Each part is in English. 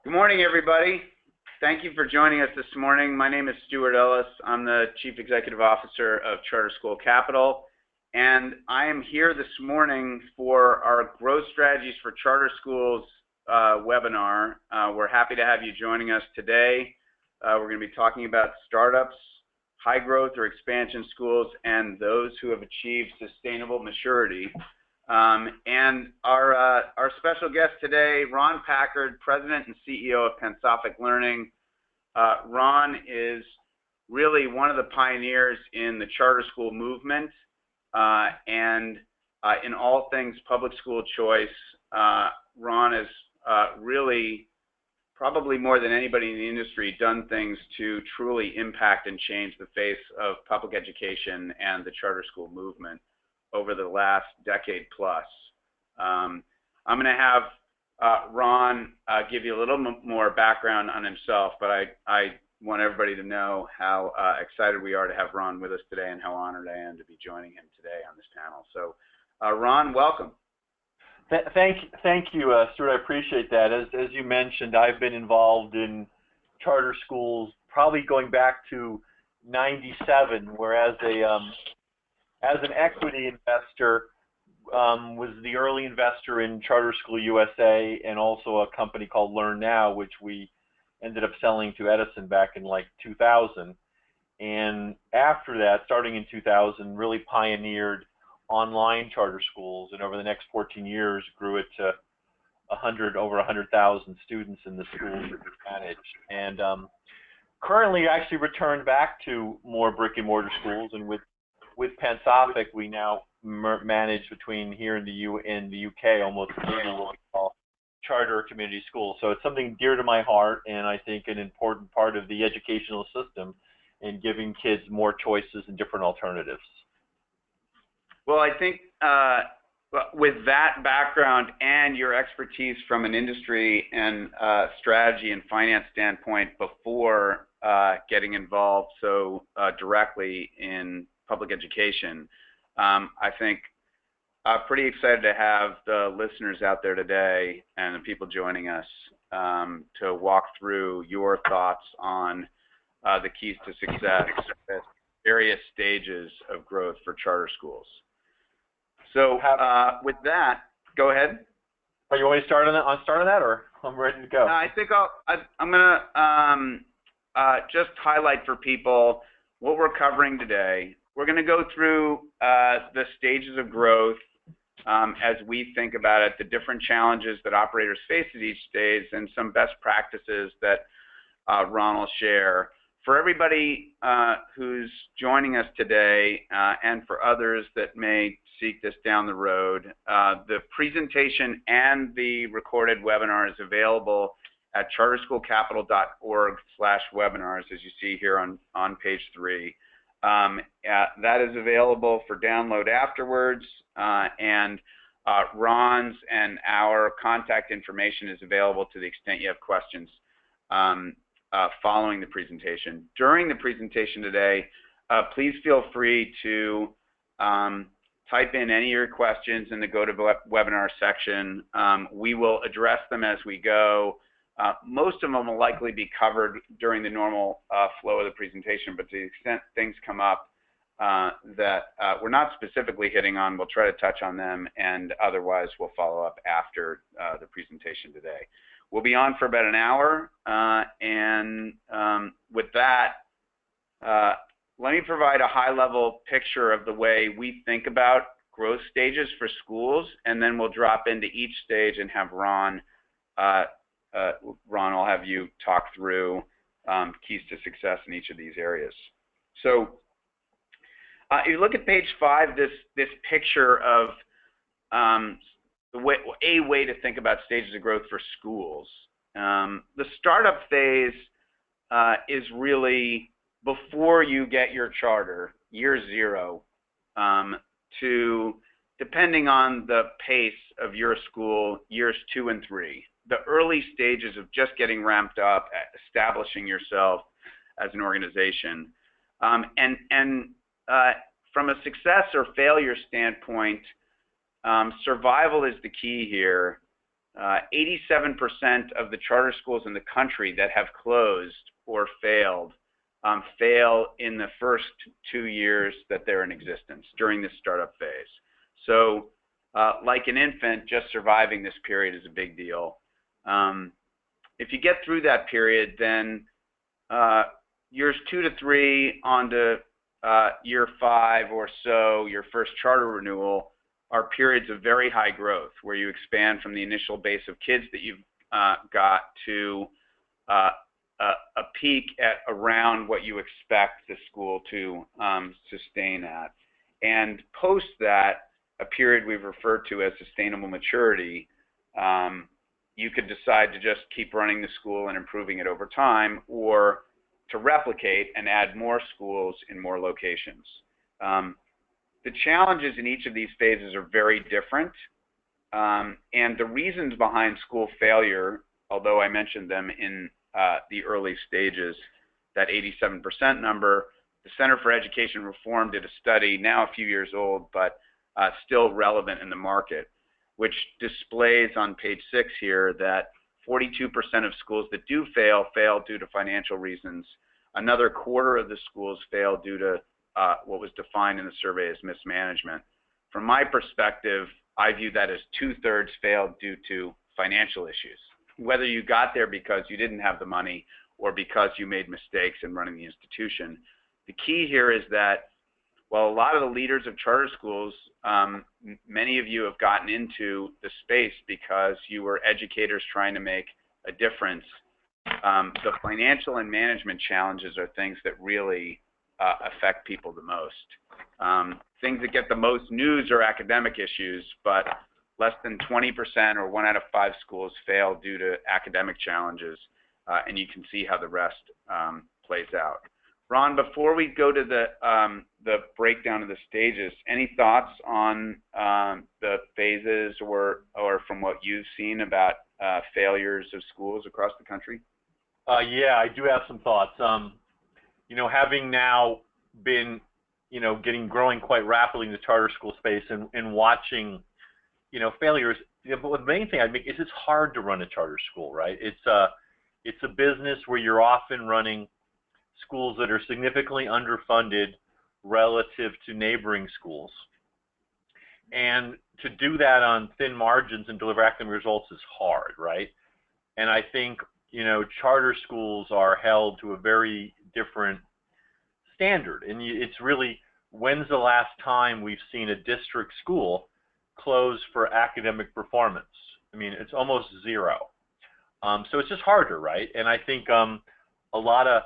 Good morning, everybody. Thank you for joining us this morning. My name is Stuart Ellis. I'm the Chief Executive Officer of Charter School Capital, and I am here this morning for our Growth Strategies for Charter Schools webinar. We're happy to have you joining us today. We're going to be talking about startups, high growth or expansion schools, and those who have achieved sustainable maturity. And our special guest today, Ron Packard, President and CEO of Pensophic Learning. Ron is really one of the pioneers in the charter school movement and in all things public school choice. Ron has really, probably more than anybody in the industry, done things to truly impact and change the face of public education and the charter school movement over the last decade plus. I'm going to have Ron give you a little more background on himself, but I want everybody to know how excited we are to have Ron with us today and how honored I am to be joining him today on this panel. So, Ron, welcome. Thank you, Stuart. I appreciate that. As you mentioned, I've been involved in charter schools probably going back to '97, whereas as an equity investor, was the early investor in Charter School USA and also a company called Learn Now, which we ended up selling to Edison back in like 2000. And after that, starting in 2000, really pioneered online charter schools, and over the next 14 years grew it to over 100,000 students in the schools that we managed. And currently actually returned back to more brick and mortar schools, and with Pensophic, we now manage between here in the UK almost 30 what we call charter community schools. So it's something dear to my heart, and I think an important part of the educational system in giving kids more choices and different alternatives. Well, I think with that background and your expertise from an industry and strategy and finance standpoint before getting involved so directly in public education, I think I'm pretty excited to have the listeners out there today and the people joining us to walk through your thoughts on the keys to success at various stages of growth for charter schools. So with that, go ahead. Oh, you want me to start on that, or I'm ready to go? I think I'm going to just highlight for people what we're covering today. We're going to go through the stages of growth as we think about it, the different challenges that operators face at each stage, and some best practices that Ron will share. For everybody who's joining us today and for others that may seek this down the road, the presentation and the recorded webinar is available at charterschoolcapital.org/webinars, as you see here on page 3. That is available for download afterwards, and Ron's and our contact information is available to the extent you have questions following the presentation. During the presentation today, please feel free to type in any of your questions in the Go to Webinar section. We will address them as we go. Most of them will likely be covered during the normal flow of the presentation, but to the extent things come up that we're not specifically hitting on, we'll try to touch on them, and otherwise we'll follow up after the presentation today. We'll be on for about an hour, and with that, let me provide a high-level picture of the way we think about growth stages for schools, and then we'll drop into each stage and have Ron, I'll have you talk through keys to success in each of these areas. So if you look at page 5, this picture of a way to think about stages of growth for schools. The startup phase is really before you get your charter, year 0, to, depending on the pace of your school, years 2 and 3. The early stages of just getting ramped up, establishing yourself as an organization. From a success or failure standpoint, survival is the key here. 87% of the charter schools in the country that have closed or failed fail in the first 2 years that they're in existence during this startup phase. So like an infant, just surviving this period is a big deal. If you get through that period, then years 2 to 3 on to year 5 or so, your first charter renewal, are periods of very high growth where you expand from the initial base of kids that you've got to a peak at around what you expect the school to sustain at. And post that, a period we've referred to as sustainable maturity, you could decide to just keep running the school and improving it over time, or to replicate and add more schools in more locations. The challenges in each of these phases are very different, and the reasons behind school failure, although I mentioned them in the early stages, that 87% number, the Center for Education Reform did a study, now a few years old, but still relevant in the market, which displays on page 6 here that 42% of schools that do fail due to financial reasons. Another quarter of the schools fail due to what was defined in the survey as mismanagement. From my perspective, I view that as 2/3 failed due to financial issues, whether you got there because you didn't have the money or because you made mistakes in running the institution. The key here is that while a lot of the leaders of charter schools, many of you have gotten into the space because you were educators trying to make a difference, the financial and management challenges are things that really affect people the most. Things that get the most news are academic issues, but less than 20% or 1 out of 5 schools fail due to academic challenges, and you can see how the rest plays out. Ron, before we go to the breakdown of the stages, any thoughts on the phases or from what you've seen about failures of schools across the country? Yeah, I do have some thoughts. Having now been, growing quite rapidly in the charter school space and watching, failures, but the main thing I make is it's hard to run a charter school, right? It's a business where you're often running schools that are significantly underfunded relative to neighboring schools. And to do that on thin margins and deliver academic results is hard, right? And I think, charter schools are held to a very different standard. And it's really, when's the last time we've seen a district school close for academic performance? I mean, it's almost zero. So it's just harder, right? And I think a lot of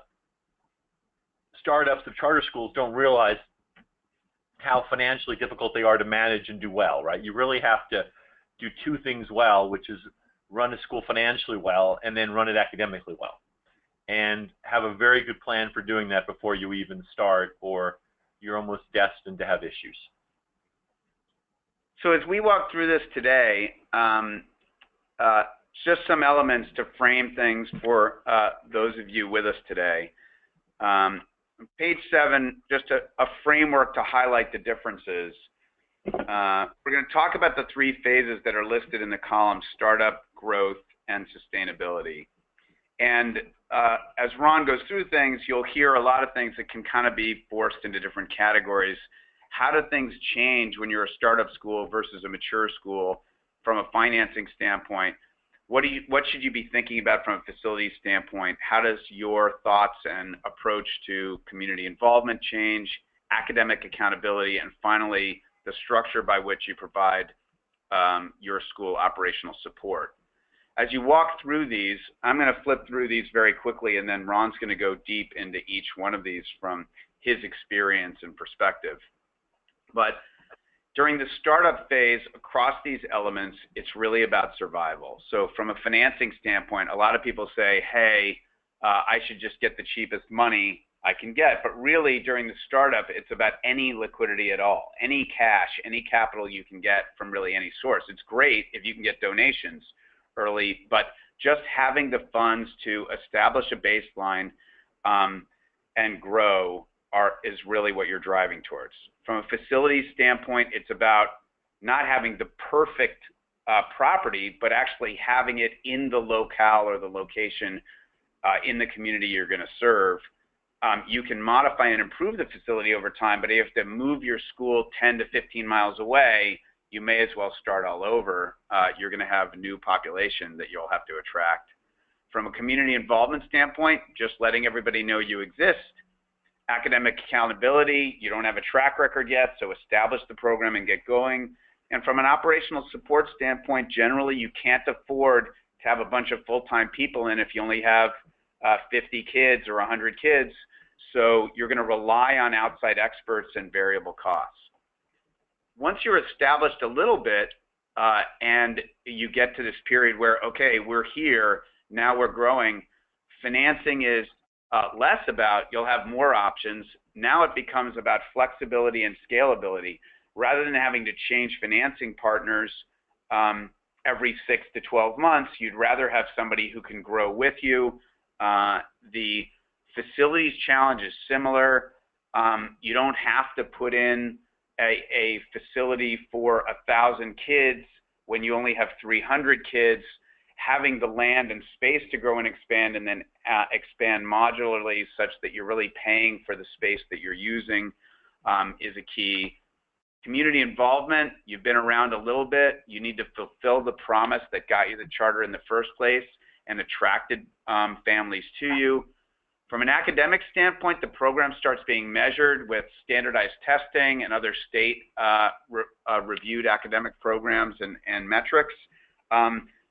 startups of charter schools don't realize how financially difficult they are to manage and do well, right? You really have to do 2 things well, which is run a school financially well and then run it academically well, and have a very good plan for doing that before you even start, or you're almost destined to have issues. So as we walk through this today, just some elements to frame things for those of you with us today. Page 7, just a framework to highlight the differences. We're going to talk about the 3 phases that are listed in the column: startup, growth, and sustainability. And as Ron goes through things, you'll hear a lot of things that can kind of be forced into different categories. How do things change when you're a startup school versus a mature school from a financing standpoint? What should you be thinking about from a facility standpoint? How does your thoughts and approach to community involvement change, academic accountability, and finally, the structure by which you provide your school operational support? As you walk through these, I'm going to flip through these very quickly, and then Ron's going to go deep into each one of these from his experience and perspective. But during the startup phase, across these elements, it's really about survival. So from a financing standpoint, a lot of people say, hey, I should just get the cheapest money I can get. But really, during the startup, it's about any liquidity at all, any cash, any capital you can get from really any source. It's great if you can get donations early, but just having the funds to establish a baseline and grow is really what you're driving towards. From a facility standpoint, it's about not having the perfect property, but actually having it in the locale or the location in the community you're going to serve. You can modify and improve the facility over time, but if you have to move your school 10 to 15 miles away, you may as well start all over. You're going to have a new population that you'll have to attract. From a community involvement standpoint, just letting everybody know you exist. Academic accountability, you don't have a track record yet, so establish the program and get going. And from an operational support standpoint, generally you can't afford to have a bunch of full-time people in if you only have 50 kids or 100 kids. So you're going to rely on outside experts and variable costs. Once you're established a little bit and you get to this period where, okay, we're here, now we're growing, financing is less about, you'll have more options. Now it becomes about flexibility and scalability. Rather than having to change financing partners every 6 to 12 months, you'd rather have somebody who can grow with you. The facilities challenge is similar. You don't have to put in a facility for 1,000 kids when you only have 300 kids. Having the land and space to grow and expand, and then expand modularly such that you're really paying for the space that you're using is a key. Community involvement, you've been around a little bit. You need to fulfill the promise that got you the charter in the first place and attracted families to you. From an academic standpoint, the program starts being measured with standardized testing and other state reviewed academic programs and metrics.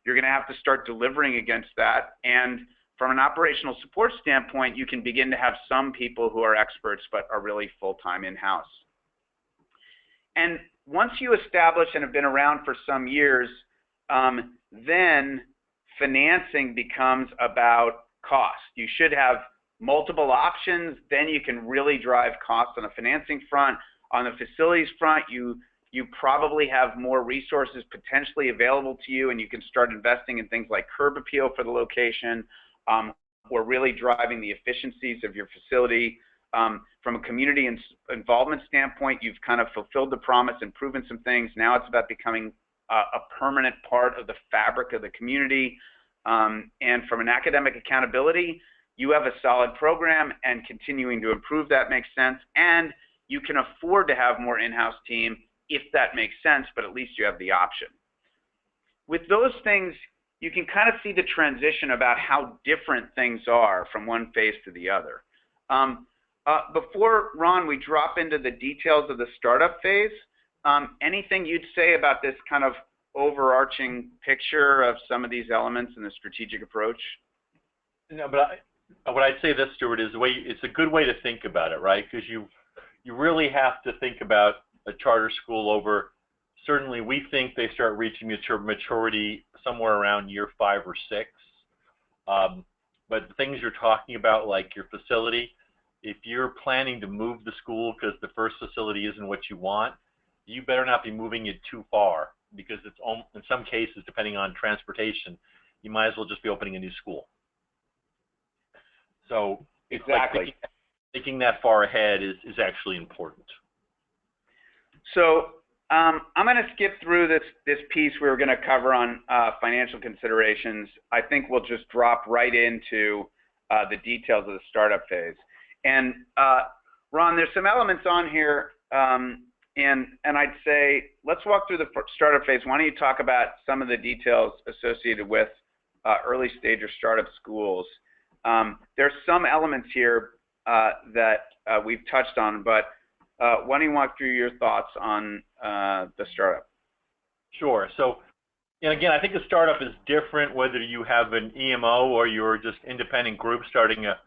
You're going to have to start delivering against that. And from an operational support standpoint, you can begin to have some people who are experts but are really full-time in-house. And once you establish and have been around for some years, then financing becomes about cost. You should have multiple options. Then you can really drive costs on the financing front. On the facilities front, you probably have more resources potentially available to you, and you can start investing in things like curb appeal for the location, or really driving the efficiencies of your facility. From a community involvement standpoint, you've kind of fulfilled the promise and proven some things. Now it's about becoming a permanent part of the fabric of the community. And from an academic accountability, you have a solid program, and continuing to improve that makes sense. And you can afford to have more in-house team if that makes sense, but at least you have the option. With those things, you can kind of see the transition about how different things are from one phase to the other. Before, Ron, we drop into the details of the startup phase, anything you'd say about this kind of overarching picture of some of these elements in the strategic approach? No, but what I'd say this, Stuart, is it's a good way to think about it, right? Because you really have to think about a charter school over, certainly we think they start reaching maturity somewhere around year 5 or 6. But the things you're talking about, like your facility, if you're planning to move the school because the first facility isn't what you want, you better not be moving it too far, because it's in some cases, depending on transportation, you might as well just be opening a new school. So it's exactly. Like thinking that far ahead is actually important. So I'm going to skip through this piece we were going to cover on financial considerations. I think we'll just drop right into the details of the startup phase. And Ron, there's some elements on here, and I'd say let's walk through the startup phase. Why don't you talk about some of the details associated with early stage or startup schools? There's some elements here that we've touched on, but why don't you walk through your thoughts on the startup? Sure. So, and again, I think a startup is different whether you have an EMO or you're just independent group starting a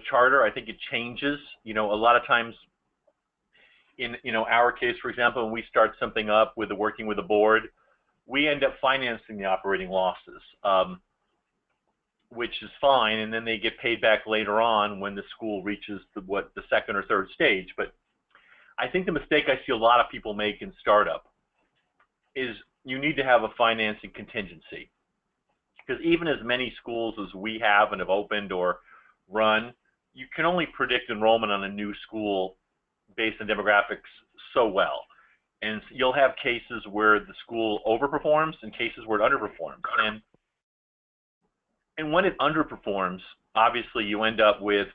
charter. I think it changes. A lot of times in our case, for example, when we start something up with working with a board, we end up financing the operating losses, which is fine, and then they get paid back later on when the school reaches the second or third stage. But I think the mistake I see a lot of people make in startup is you need to have a financing contingency, because even as many schools as we have and have opened or run, you can only predict enrollment on a new school based on demographics so well. And you'll have cases where the school overperforms and cases where it underperforms. And when it underperforms, obviously you end up with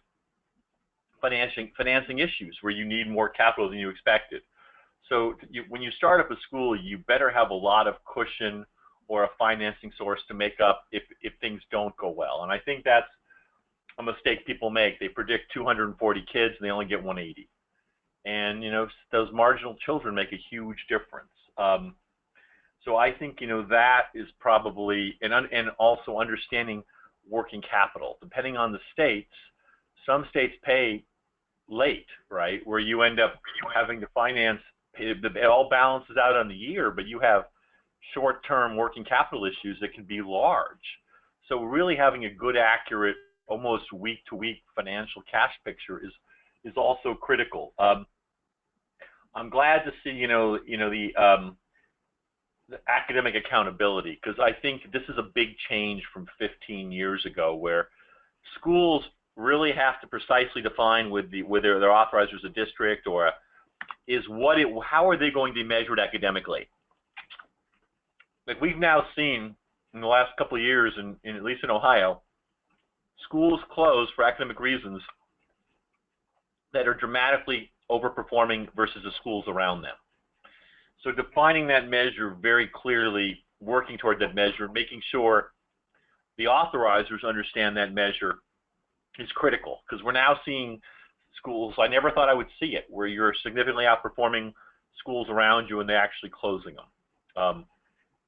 financing issues where you need more capital than you expected. So when you start up a school, you better have a lot of cushion or a financing source to make up if things don't go well. And I think that's a mistake people make. They predict 240 kids and they only get 180. And those marginal children make a huge difference. So I think that is probably, and also understanding working capital. Depending on the states, some states pay late, right? Where you end up having to finance, it all balances out on the year, but you have short-term working capital issues that can be large. So really having a good, accurate, almost week-to-week financial cash picture is also critical. I'm glad to see the academic accountability, because I think this is a big change from 15 years ago, where schools really have to precisely define whether they're authorized as a district or how are they going to be measured academically. Like we've now seen in the last couple of years, at least in Ohio, schools close for academic reasons that are dramatically overperforming versus the schools around them. So defining that measure very clearly, working toward that measure, making sure the authorizers understand that measure is critical, because we're now seeing schools, I never thought I would see it, where you're significantly outperforming schools around you and they're actually closing them.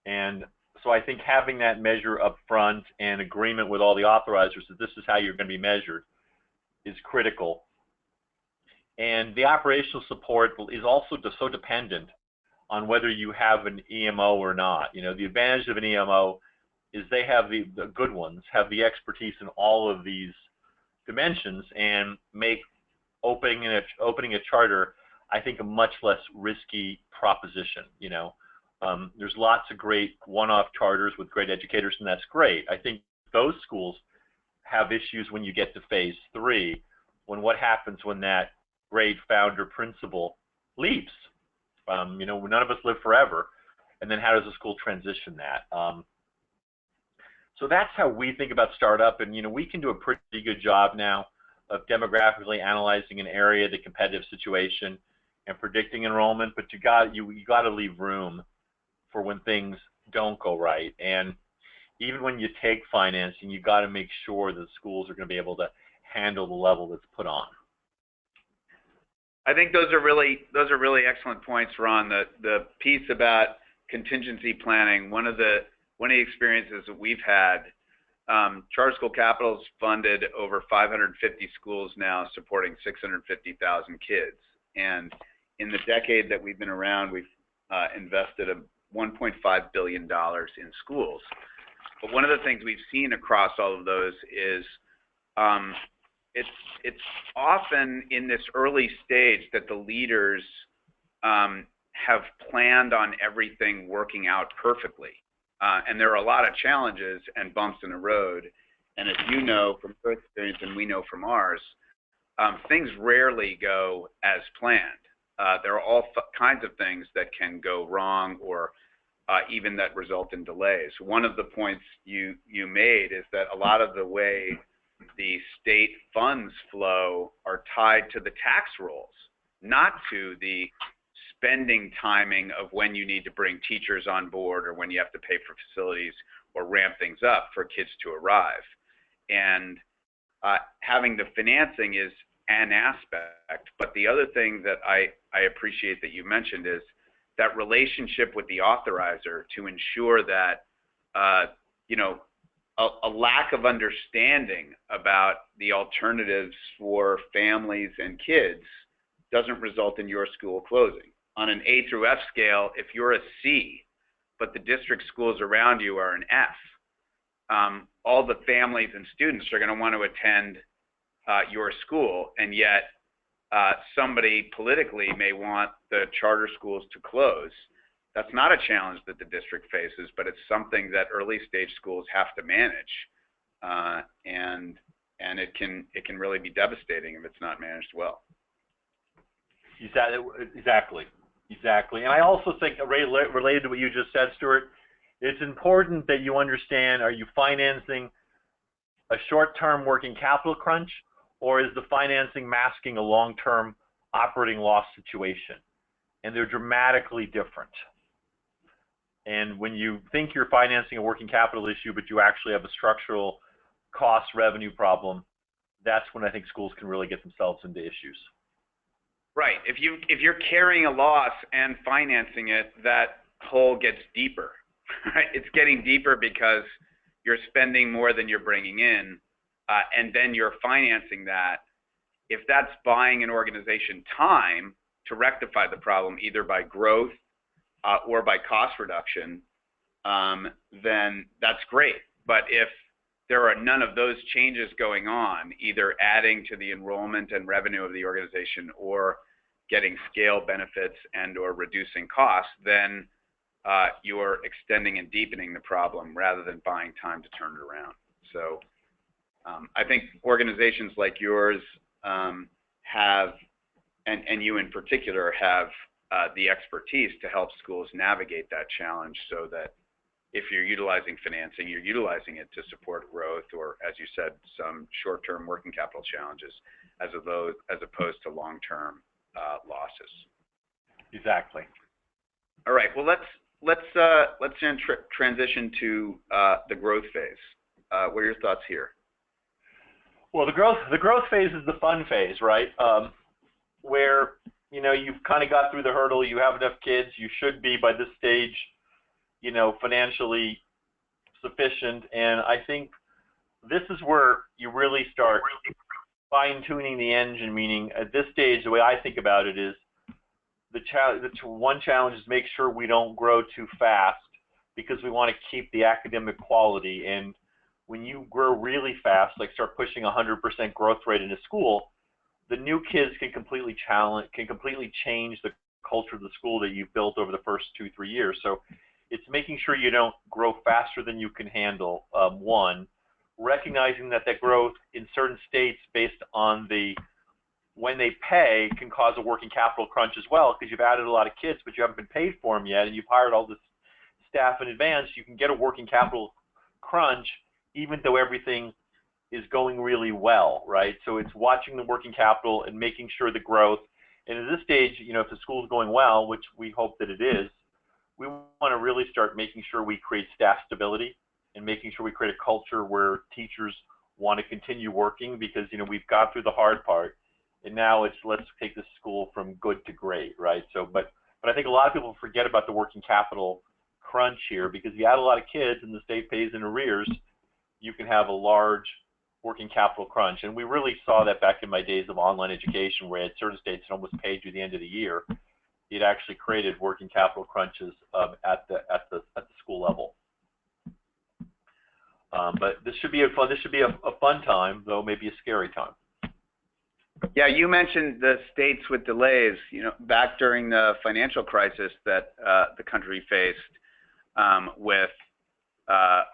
And so I think having that measure up front and agreement with all the authorizers that this is how you're going to be measured is critical. And the operational support is also so dependent on whether you have an EMO or not. The advantage of an EMO is they have the good ones, have the expertise in all of these dimensions and make opening a charter, I think, a much less risky proposition. There's lots of great one-off charters with great educators, and that's great. I think those schools have issues when you get to phase 3, what happens when that great founder principal leaves. None of us live forever, and then how does the school transition that? So that's how we think about startup, and we can do a pretty good job now of demographically analyzing an area, the competitive situation, and predicting enrollment. But you got to leave room for when things don't go right, and even when you take financing, you got to make sure that schools are going to be able to handle the level that's put on. I think those are really excellent points, Ron. The piece about contingency planning, one of the experiences that we've had, Charter School Capital's funded over 550 schools now, supporting 650,000 kids. And in the decade that we've been around, we've invested $1.5 billion in schools. But one of the things we've seen across all of those is it's often in this early stage that the leaders have planned on everything working out perfectly. And there are a lot of challenges and bumps in the road. And as you know from your experience and we know from ours, things rarely go as planned. There are all kinds of things that can go wrong or even that result in delays. One of the points you made is that a lot of the way the state funds flow are tied to the tax rolls, not to the spending timing of when you need to bring teachers on board or when you have to pay for facilities or ramp things up for kids to arrive. And having the financing is an aspect, but the other thing that I appreciate that you mentioned is that relationship with the authorizer to ensure that a lack of understanding about the alternatives for families and kids doesn't result in your school closing. On an A through F scale, if you're a C, but the district schools around you are an F, all the families and students are going to want to attend your school, and yet somebody politically may want the charter schools to close. That's not a challenge that the district faces, but it's something that early stage schools have to manage, and it can really be devastating if it's not managed well. Exactly. Exactly. And I also think, related to what you just said, Stuart, it's important that you understand, are you financing a short-term working capital crunch, or is the financing masking a long-term operating loss situation? And they're dramatically different. And when you think you're financing a working capital issue, but you actually have a structural cost revenue problem, that's when I think schools can really get themselves into issues. Right. If you're carrying a loss and financing it, that hole gets deeper. Right? It's getting deeper because you're spending more than you're bringing in, and then you're financing that. If that's buying an organization time to rectify the problem, either by growth or by cost reduction, then that's great. But if there are none of those changes going on, either adding to the enrollment and revenue of the organization or getting scale benefits and or reducing costs, then you're extending and deepening the problem rather than buying time to turn it around. So I think organizations like yours have, and you in particular, have the expertise to help schools navigate that challenge, so that if you're utilizing financing, you're utilizing it to support growth, or, as you said, some short-term working capital challenges, as opposed to long-term losses. Exactly. All right. Well, let's then transition to the growth phase. What are your thoughts here? Well, the growth phase is the fun phase, right? Where you've kind of got through the hurdle. You have enough kids. You should be by this stage, financially sufficient. And I think this is where you really start fine-tuning the engine. Meaning, at this stage, the way I think about it is, one challenge is make sure we don't grow too fast, because we want to keep the academic quality. And when you grow really fast, like start pushing 100% growth rate in a school, the new kids can completely change the culture of the school that you've built over the first 2-3 years. So it's making sure you don't grow faster than you can handle. One, recognizing that growth in certain states based on when they pay can cause a working capital crunch as well, because you've added a lot of kids, but you haven't been paid for them yet, and you've hired all this staff in advance. You can get a working capital crunch even though everything is going really well, right? So it's watching the working capital and making sure the growth. And at this stage, if the school's going well, which we hope that it is, we want to really start making sure we create staff stability and making sure we create a culture where teachers want to continue working, because we've got through the hard part, and now it's let's take this school from good to great, right? So, but I think a lot of people forget about the working capital crunch here, because if you add a lot of kids and the state pays in arrears, you can have a large working capital crunch. And we really saw that back in my days of online education, where at certain states it almost paid you the end of the year. It actually created working capital crunches at the school level. But this should be a fun time, though maybe a scary time. Yeah, you mentioned the states with delays. Back during the financial crisis that the country faced,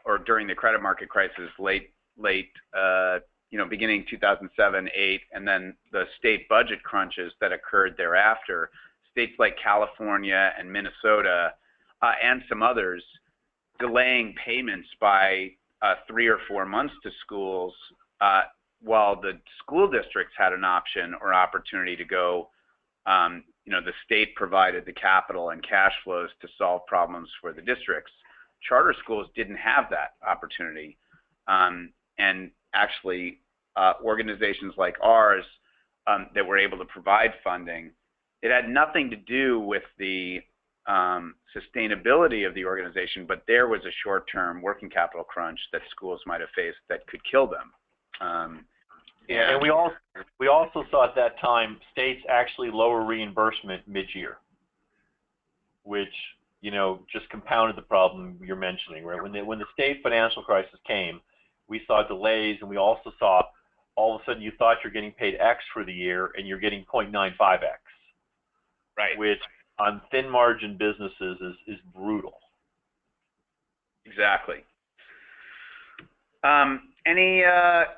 or during the credit market crisis, beginning 2007, 8, and then the state budget crunches that occurred thereafter. States like California and Minnesota and some others delaying payments by 3 or 4 months to schools, while the school districts had an option or opportunity to go. The state provided the capital and cash flows to solve problems for the districts. Charter schools didn't have that opportunity, and actually organizations like ours that were able to provide funding, it had nothing to do with the sustainability of the organization, but there was a short-term working capital crunch that schools might have faced that could kill them. And we also saw at that time states actually lower reimbursement mid-year, which just compounded the problem you're mentioning, right? When the state financial crisis came, we saw delays, and we also saw all of a sudden you thought you're getting paid X for the year, and you're getting 0.95X, right? Which on thin margin businesses is brutal. Exactly. Any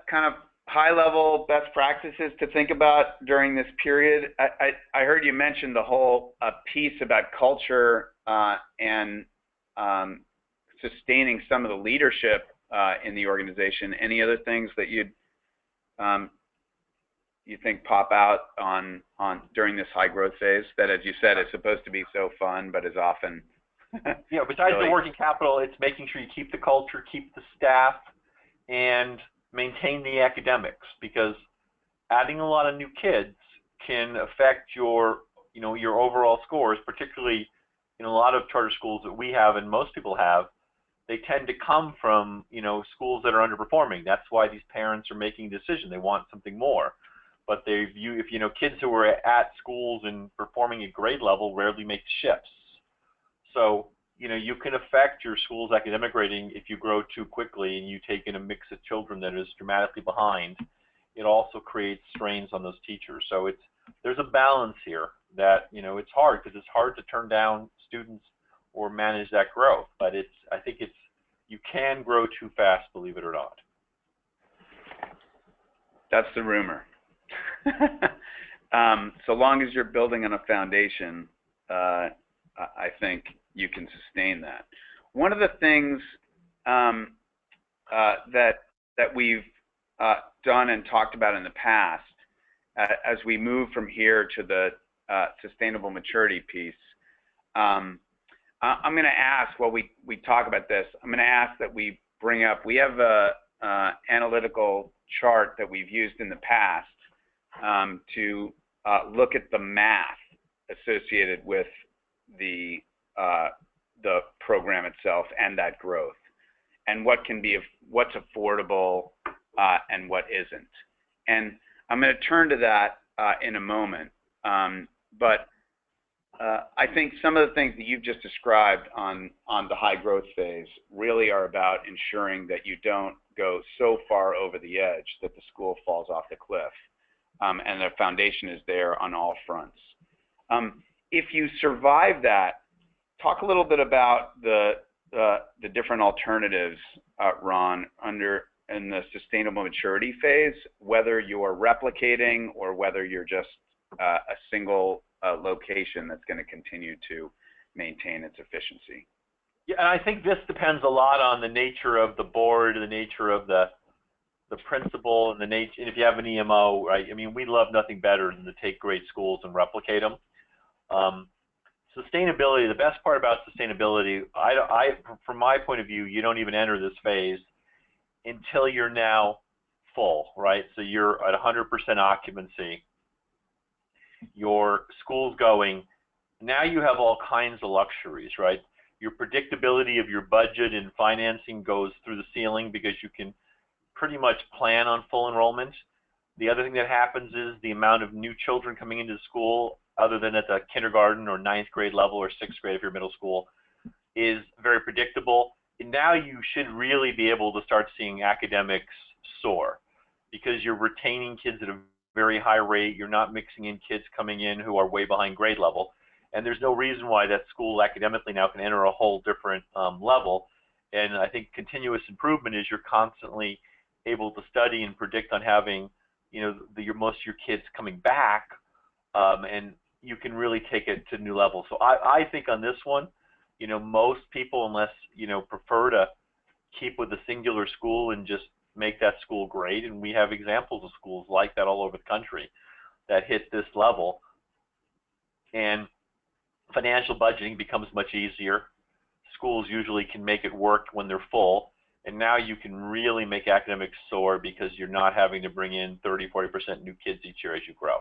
kind of high-level best practices to think about during this period? I heard you mention the whole piece about culture and sustaining some of the leadership in the organization. Any other things that you think pop out on during this high growth phase that, as you said, is supposed to be so fun, but is often yeah. Besides really... the working capital, it's making sure you keep the culture, keep the staff, and maintain the academics, because adding a lot of new kids can affect your your overall scores, particularly in a lot of charter schools that we have and most people have. They tend to come from schools that are underperforming. That's why these parents are making a decision. They want something more. But if kids who are at schools and performing at grade level rarely make shifts. So you can affect your school's academic rating if you grow too quickly and you take in a mix of children that is dramatically behind. It also creates strains on those teachers. So there's a balance here that it's hard, because it's hard to turn down students or manage that growth. But I think you can grow too fast, believe it or not. That's the rumor. So long as you're building on a foundation, I think you can sustain that. One of the things that we've done and talked about in the past, as we move from here to the sustainable maturity piece, I'm going to ask, while we talk about this, I'm going to ask that we bring up, we have a analytical chart that we've used in the past to look at the math associated with the program itself and that growth, and what's affordable and what isn't. And I'm going to turn to that in a moment. But I think some of the things that you've just described on the high growth phase really are about ensuring that you don't go so far over the edge that the school falls off the cliff, and the foundation is there on all fronts. If you survive that, talk a little bit about the different alternatives, Ron, in the sustainable maturity phase, whether you're replicating or whether you're just a single location that's going to continue to maintain its efficiency. Yeah, and I think this depends a lot on the nature of the board, the nature of the principal, and and if you have an EMO, right? I mean, we love nothing better than to take great schools and replicate them. Sustainability, the best part about sustainability, from my point of view, you don't even enter this phase until you're now full, right? So you're at 100% occupancy. Your school's going. Now you have all kinds of luxuries, right? Your predictability of your budget and financing goes through the ceiling because you can pretty much plan on full enrollment. The other thing that happens is the amount of new children coming into the school, other than at the kindergarten or 9th grade level or 6th grade if you're middle school, is very predictable. And now you should really be able to start seeing academics soar, because you're retaining kids at a very high rate. You're not mixing in kids coming in who are way behind grade level. And there's no reason why that school academically now can enter a whole different level. And I think continuous improvement is you're constantly able to study and predict on having, most of your kids coming back, and you can really take it to new levels. So I think on this one, most people, unless, prefer to keep with a singular school and just make that school great, and we have examples of schools like that all over the country that hit this level, and financial budgeting becomes much easier. Schools usually can make it work when they're full, and now you can really make academics soar because you're not having to bring in 30-40% new kids each year as you grow.